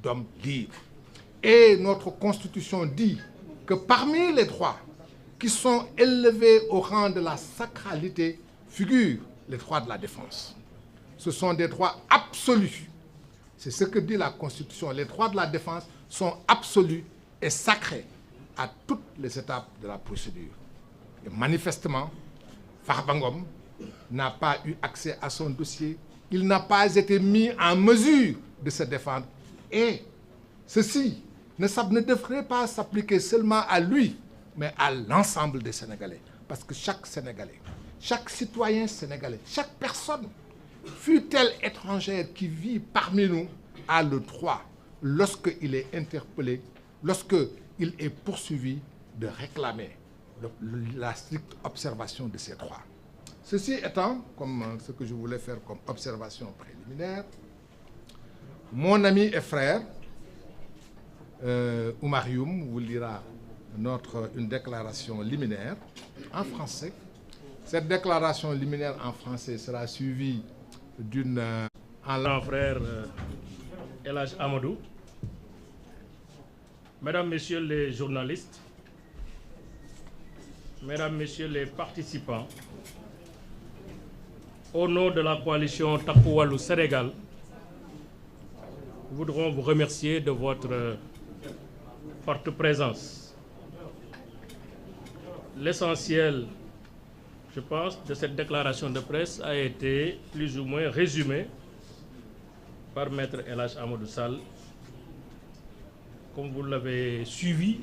d'hommes libres. Et notre Constitution dit que parmi les droits qui sont élevés au rang de la sacralité figurent les droits de la défense. Ce sont des droits absolus. C'est ce que dit la Constitution. Les droits de la défense sont absolus et sacrés à toutes les étapes de la procédure. Et manifestement, Farba Ngom n'a pas eu accès à son dossier. Il n'a pas été mis en mesure de se défendre. Et ceci ne devrait pas s'appliquer seulement à lui, mais à l'ensemble des Sénégalais. Parce que chaque Sénégalais, chaque citoyen sénégalais, chaque personne, fût-elle étrangère qui vit parmi nous, a le droit, lorsqu'il est interpellé, lorsqu'il est poursuivi, de réclamer la stricte observation de ses droits. Ceci étant, comme ce que je voulais faire comme observation préliminaire, mon ami et frère, Oumar Youm, vous lira une déclaration liminaire en français. Cette déclaration liminaire en français sera suivie d'une... Mon frère El Hadj Amadou, Mesdames, Messieurs les journalistes, Mesdames, Messieurs les participants, au nom de la coalition Takku Wallu Sénégal, nous voudrons vous remercier de votre forte présence. L'essentiel, je pense, de cette déclaration de presse a été plus ou moins résumé par Maître El Hadj Amadou Sall. Comme vous l'avez suivi,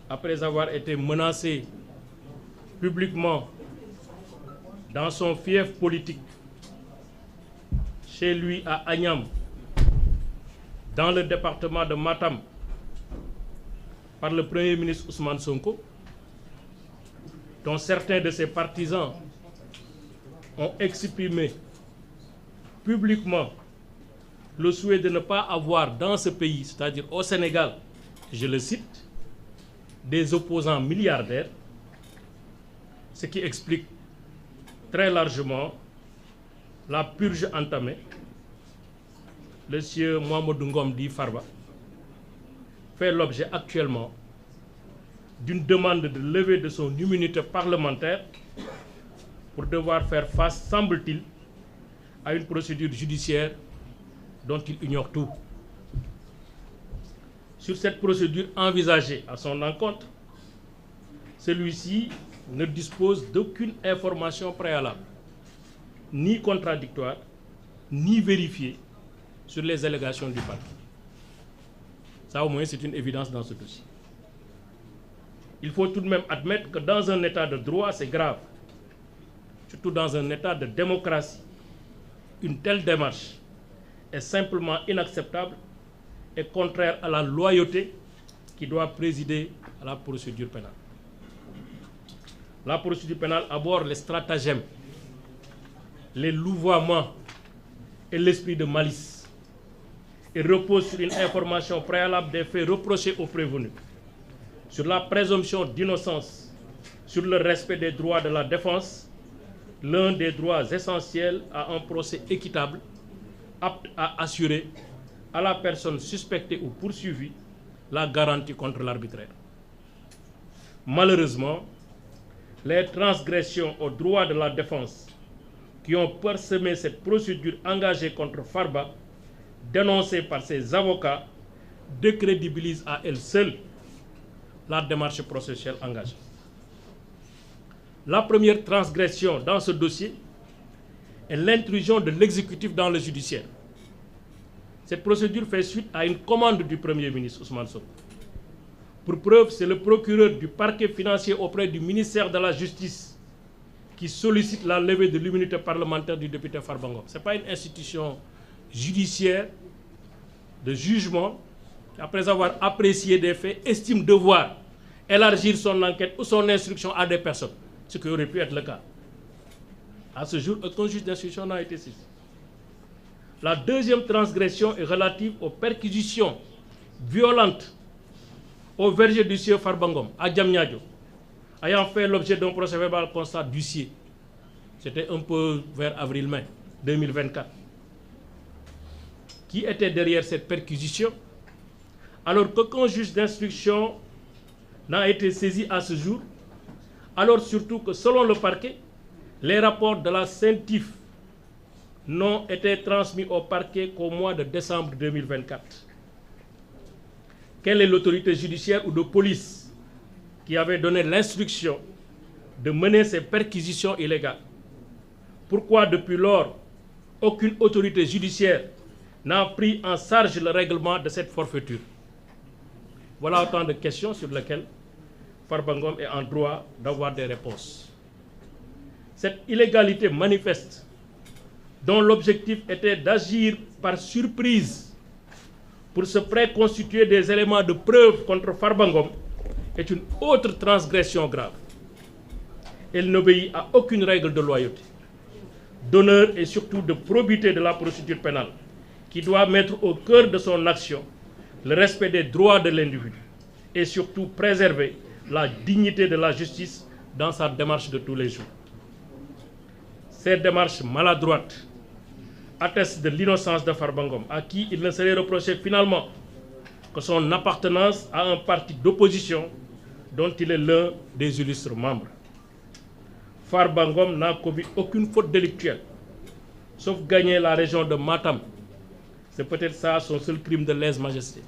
après avoir été menacé publiquement dans son fief politique, chez lui à Agnam, dans le département de Matam, par le Premier ministre Ousmane Sonko, dont certains de ses partisans ont exprimé publiquement le souhait de ne pas avoir dans ce pays, c'est-à-dire au Sénégal, je le cite, des opposants milliardaires, ce qui explique très largement la purge entamée. Le sieur Mamadou Ngom dit Farba fait l'objet actuellement d'une demande de levée de son immunité parlementaire pour devoir faire face, semble-t-il, à une procédure judiciaire dont il ignore tout. Sur cette procédure envisagée à son encontre, celui-ci ne dispose d'aucune information préalable, ni contradictoire, ni vérifiée sur les allégations du parquet. Ça, au moins, c'est une évidence dans ce dossier. Il faut tout de même admettre que dans un état de droit, c'est grave. Surtout dans un état de démocratie. Une telle démarche est simplement inacceptable et contraire à la loyauté qui doit présider à la procédure pénale. La procédure pénale aborde les stratagèmes, les louvoiements et l'esprit de malice et repose sur une information préalable des faits reprochés aux prévenus, sur la présomption d'innocence, sur le respect des droits de la défense, l'un des droits essentiels à un procès équitable, apte à assurer à la personne suspectée ou poursuivie la garantie contre l'arbitraire. Malheureusement, les transgressions aux droits de la défense qui ont parsemé cette procédure engagée contre Farba, dénoncée par ses avocats, décrédibilisent à elles seules la démarche processuelle engagée. La première transgression dans ce dossier est l'intrusion de l'exécutif dans le judiciaire. Cette procédure fait suite à une commande du Premier ministre Ousmane Sonko. Pour preuve, c'est le procureur du parquet financier auprès du ministère de la Justice qui sollicite la levée de l'immunité parlementaire du député Farba Ngom. Ce n'est pas une institution judiciaire de jugement qui, après avoir apprécié des faits, estime devoir élargir son enquête ou son instruction à des personnes, ce qui aurait pu être le cas. À ce jour, aucun juge d'instruction n'a été saisi. La deuxième transgression est relative aux perquisitions violentes au verger du sieur Farba Ngom à Diamniadio, ayant fait l'objet d'un procès-verbal constat d'huissier. C'était un peu vers avril-mai 2024. qui était derrière cette perquisition, alors qu'aucun juge d'instruction n'a été saisi à ce jour, alors surtout que selon le parquet, les rapports de la CENTIF n'ont été transmis au parquet qu'au mois de décembre 2024. Quelle est l'autorité judiciaire ou de police qui avait donné l'instruction de mener ces perquisitions illégales? Pourquoi depuis lors, aucune autorité judiciaire n'a pris en charge le règlement de cette forfaiture? Voilà autant de questions sur lesquelles Farba Ngom est en droit d'avoir des réponses. Cette illégalité manifeste, dont l'objectif était d'agir par surprise pour se préconstituer des éléments de preuve contre Farba Ngom, est une autre transgression grave. Elle n'obéit à aucune règle de loyauté, d'honneur et surtout de probité de la procédure pénale, qui doit mettre au cœur de son action le respect des droits de l'individu et surtout préserver la dignité de la justice dans sa démarche de tous les jours. Ces démarches maladroites attestent de l'innocence de Farba Ngom, à qui il ne serait reproché finalement que son appartenance à un parti d'opposition dont il est l'un des illustres membres. Farba Ngom n'a commis aucune faute délictuelle, sauf gagner la région de Matam. C'est peut-être ça son seul crime de lèse-majesté.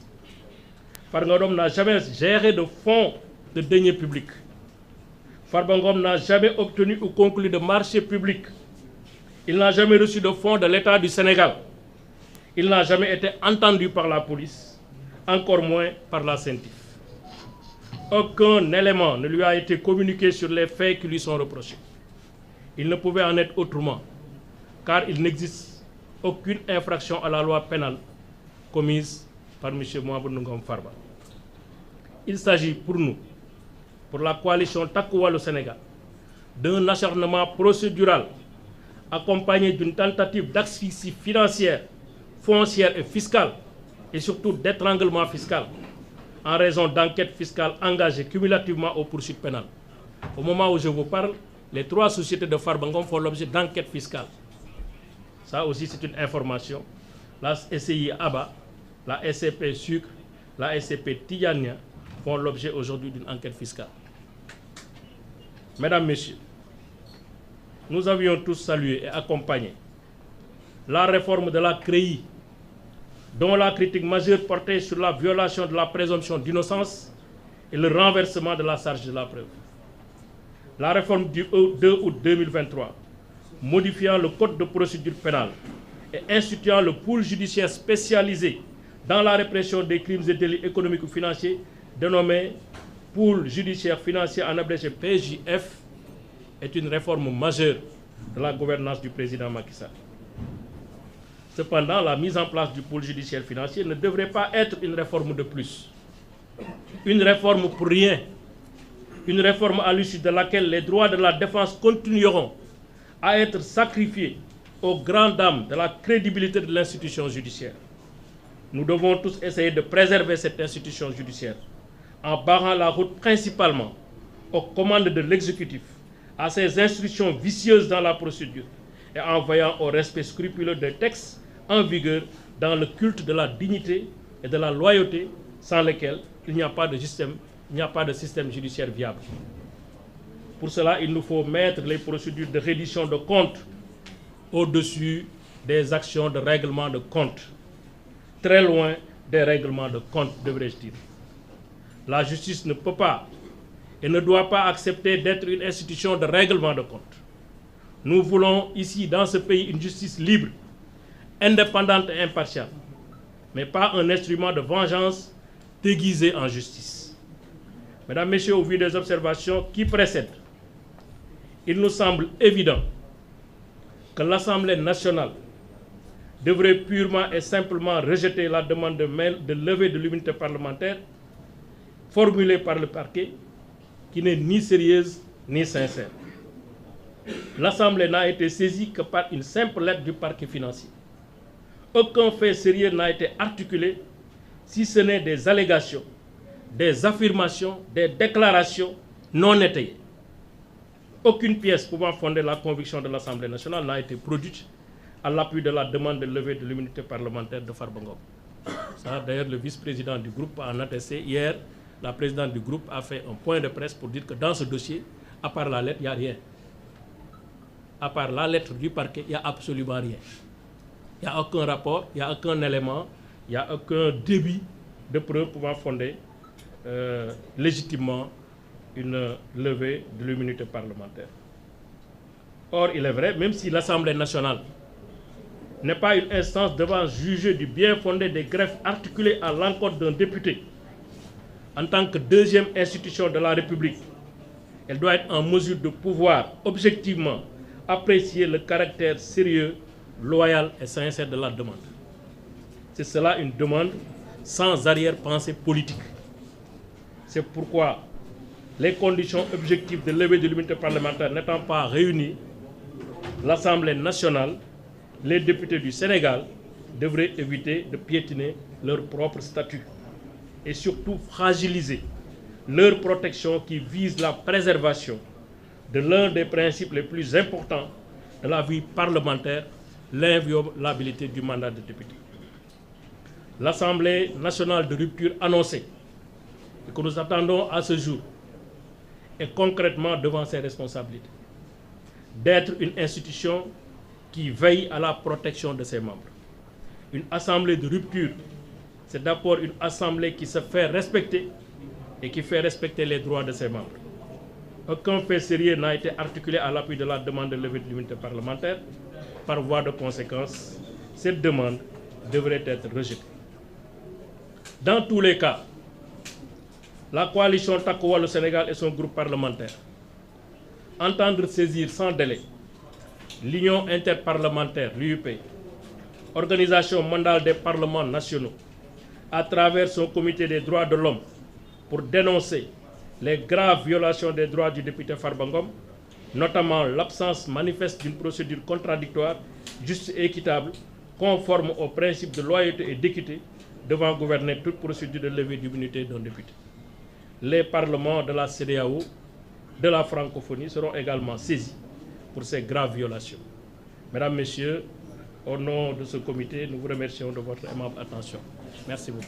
Farba Ngom n'a jamais géré de fonds de deniers publics. Farba Ngom n'a jamais obtenu ou conclu de marché public. Il n'a jamais reçu de fonds de l'État du Sénégal. Il n'a jamais été entendu par la police, encore moins par la CENTIF. Aucun élément ne lui a été communiqué sur les faits qui lui sont reprochés. Il ne pouvait en être autrement, car il n'existe aucune infraction à la loi pénale commise par M. Mouhamadou Ngom Farba. Il s'agit pour nous, pour la coalition Takku Wallu Sénégal, d'un acharnement procédural accompagné d'une tentative d'asphyxie financière, foncière et fiscale, et surtout d'étranglement fiscal, en raison d'enquêtes fiscales engagées cumulativement aux poursuites pénales. Au moment où je vous parle, les 3 sociétés de Farba Ngom font l'objet d'enquêtes fiscales. Ça aussi, c'est une information. La SCI ABA, la SCP Sucre, la SCP Tidjania font l'objet aujourd'hui d'une enquête fiscale. Mesdames, Messieurs, nous avions tous salué et accompagné la réforme de la CREI, dont la critique majeure portait sur la violation de la présomption d'innocence et le renversement de la charge de la preuve. La réforme du 2 août 2023, modifiant le code de procédure pénale et instituant le pôle judiciaire spécialisé dans la répression des crimes et délits économiques ou financiers, dénommé pôle judiciaire financier en abrégé PJF, est une réforme majeure de la gouvernance du président Macky Sall. Cependant, la mise en place du pôle judiciaire financier ne devrait pas être une réforme de plus. Une réforme pour rien. Une réforme à l'issue de laquelle les droits de la défense continueront à être sacrifiés aux grandes dames de la crédibilité de l'institution judiciaire. Nous devons tous essayer de préserver cette institution judiciaire en barrant la route principalement aux commandes de l'exécutif, à ses instructions vicieuses dans la procédure et en veillant au respect scrupuleux des textes en vigueur dans le culte de la dignité et de la loyauté sans lesquels il n'y a pas de système judiciaire viable. Pour cela, il nous faut mettre les procédures de reddition de comptes au-dessus des actions de règlement de compte. Très loin des règlements de compte, devrais-je dire. La justice ne peut pas et ne doit pas accepter d'être une institution de règlement de compte. Nous voulons ici, dans ce pays, une justice libre, indépendante et impartiale, mais pas un instrument de vengeance déguisé en justice. Mesdames, Messieurs, au vu des observations qui précèdent, il nous semble évident que l'Assemblée nationale devrait purement et simplement rejeter la demande de levée de l'immunité parlementaire formulée par le parquet, qui n'est ni sérieuse ni sincère. L'Assemblée n'a été saisie que par une simple lettre du parquet financier. Aucun fait sérieux n'a été articulé, si ce n'est des allégations, des affirmations, des déclarations non étayées. Aucune pièce pouvant fonder la conviction de l'Assemblée nationale n'a été produite à l'appui de la demande de levée de l'immunité parlementaire de Farba Ngom. Ça, d'ailleurs, le vice-président du groupe a en attesté. Hier, la présidente du groupe a fait un point de presse pour dire que dans ce dossier, à part la lettre, il n'y a rien. À part la lettre du parquet, il n'y a absolument rien. Il n'y a aucun rapport, il n'y a aucun élément, il n'y a aucun débit de preuve pouvant fonder légitimement une levée de l'immunité parlementaire. Or, il est vrai, même si l'Assemblée nationale n'est pas une instance devant juger du bien fondé des greffes articulées à l'encontre d'un député, en tant que deuxième institution de la République, elle doit être en mesure de pouvoir objectivement apprécier le caractère sérieux, loyal et sincère de la demande. C'est cela une demande sans arrière-pensée politique. C'est pourquoi les conditions objectives de levée de l'immunité parlementaire n'étant pas réunies, l'Assemblée nationale, les députés du Sénégal devraient éviter de piétiner leur propre statut et surtout fragiliser leur protection qui vise la préservation de l'un des principes les plus importants de la vie parlementaire, l'inviolabilité du mandat de député. L'Assemblée nationale de rupture annoncée et que nous attendons à ce jour est concrètement devant ses responsabilités d'être une institution qui veille à la protection de ses membres. Une assemblée de rupture, c'est d'abord une assemblée qui se fait respecter et qui fait respecter les droits de ses membres. Aucun fait sérieux n'a été articulé à l'appui de la demande de levée de l'immunité parlementaire. Par voie de conséquence, cette demande devrait être rejetée. Dans tous les cas, la coalition Takku Wallu Sénégal et son groupe parlementaire entendent saisir sans délai l'Union interparlementaire, l'UIP, organisation mondiale des parlements nationaux, à travers son comité des droits de l'homme, pour dénoncer les graves violations des droits du député Farba Ngom, notamment l'absence manifeste d'une procédure contradictoire, juste et équitable, conforme aux principes de loyauté et d'équité, devant gouverner toute procédure de levée d'immunité d'un député. Les parlements de la CEDEAO, de la francophonie seront également saisis pour ces graves violations. Mesdames, Messieurs, au nom de ce comité, nous vous remercions de votre aimable attention. Merci beaucoup.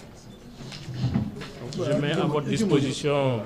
Je mets à votre disposition